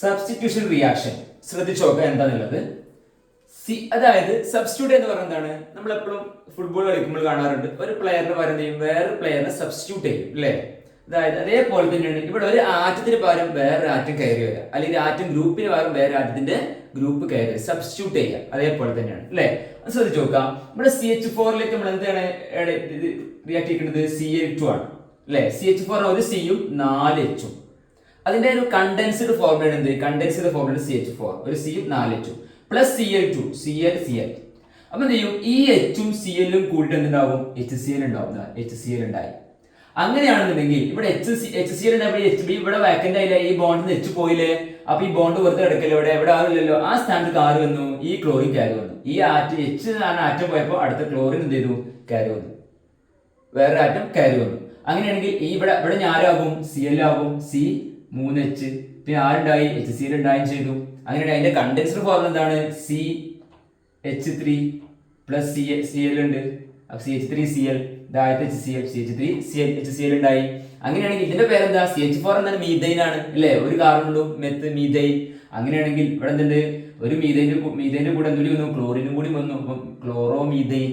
Substitution reaction ശ്രദ്ധിച്ചു നോക്കുക എന്താന്നുള്ളത്. അതായത് സബ്സ്റ്റിറ്റ്യൂട്ട് എന്ന് പറയുന്നത് എന്താണ്? നമ്മളെപ്പോഴും ഫുട്ബോൾ കളിക്കുമ്പോൾ കാണാറുണ്ട്, ഒരു പ്ലെയറിന് പകരം ചെയ്യും, വേറൊരു പ്ലെയറിനെ സബ്സ്റ്റിറ്റ്യൂട്ട് ചെയ്യും അല്ലേ? അതായത് അതേപോലെ തന്നെയാണ് ഇവിടെ ഒരു ആറ്റത്തിന് പകരം വേറൊരു ആറ്റം കയറി വരിക, അല്ലെങ്കിൽ ആറ്റം ഗ്രൂപ്പിന് പകരം വേറെ ആറ്റത്തിന്റെ ഗ്രൂപ്പ് കയറി വരിക, സബ്സ്റ്റിറ്റ്യൂട്ട് ചെയ്യുക. അതേപോലെ തന്നെയാണ് അല്ലേ? അത് ശ്രദ്ധിച്ചു നോക്കാം. നമ്മുടെ CH4ലേക്ക് നമ്മൾ എന്താണ് റിയാക്ട് ചെയ്യുന്നത്? Cl2 ആണ് അല്ലെ? CH4 ഒരു സിയും 4 H ഉം. അതിന്റെ ഒരു കണ്ടൻസ്ഡ് ഫോർമുല എന്ത്? കണ്ടൻസ്ഡ് ഫോർമുല CH4 ഒരു സിയും 4 H ഉം പ്ലസ് Cl2 Cl. അപ്പൊ എന്ത് ചെയ്യും? ഈ എച്ചും സിഎല്ലും കൂടിയിട്ട് എന്തുണ്ടാവും? HCl ഉണ്ടാവും. HCl ഉണ്ടായി. അങ്ങനെയാണെന്നുണ്ടെങ്കിൽ ഇവിടെ HCl ഉണ്ടായി, HB ഇവിടെ വാക്കന്റ് ആയില്ല, ഈ ബോണ്ടിൽ നിന്ന് H പോയില്ലേ? അപ്പൊ ഈ ബോണ്ട് വെറുതെ കിടക്കല്ലോ, ഇവിടെ ആവില്ലല്ലോ. ആ സ്ഥാനത്ത് ആര് വന്നു? ഈ ക്ലോറിൻ കയറി വന്നു. ഈ ആറ്റം H ആറ്റം പോയപ്പോൾ അടുത്ത ക്ലോറിൻ എന്ത് ചെയ്തു? കയറി വന്നു, വേറെ ആറ്റം കയറി വന്നു. അങ്ങനെയാണെങ്കിൽ ഈ ഇവിടെ ഞാനാകും Cl ആകും, C3H, പിന്നെ ആരുണ്ടായി? HCl ഉണ്ടായും ചെയ്തു. അങ്ങനെയാണെങ്കിൽ അതിന്റെ കണ്ടൻസ്ഡ് ഫോർമുല എന്താണ്? CH3 പ്ലസ് Cl ഉണ്ട്. CH3Cl, HCl ഉണ്ടായി. അങ്ങനെയാണെങ്കിൽ ഇതിന്റെ പേരെന്താ? CH4 എന്താണ്? മീഥൈൻ ആണ് അല്ലേ? ഒരു കാർബൺ ഉള്ളൂ, മീഥൈൻ. അങ്ങനെയാണെങ്കിൽ ഇവിടെ എന്തുണ്ട്? ഒരു മീഥൈന്റെ കൂടെ എന്തുകൂടി വന്നു? ക്ലോറിനും കൂടി വന്നു. Chloro methane.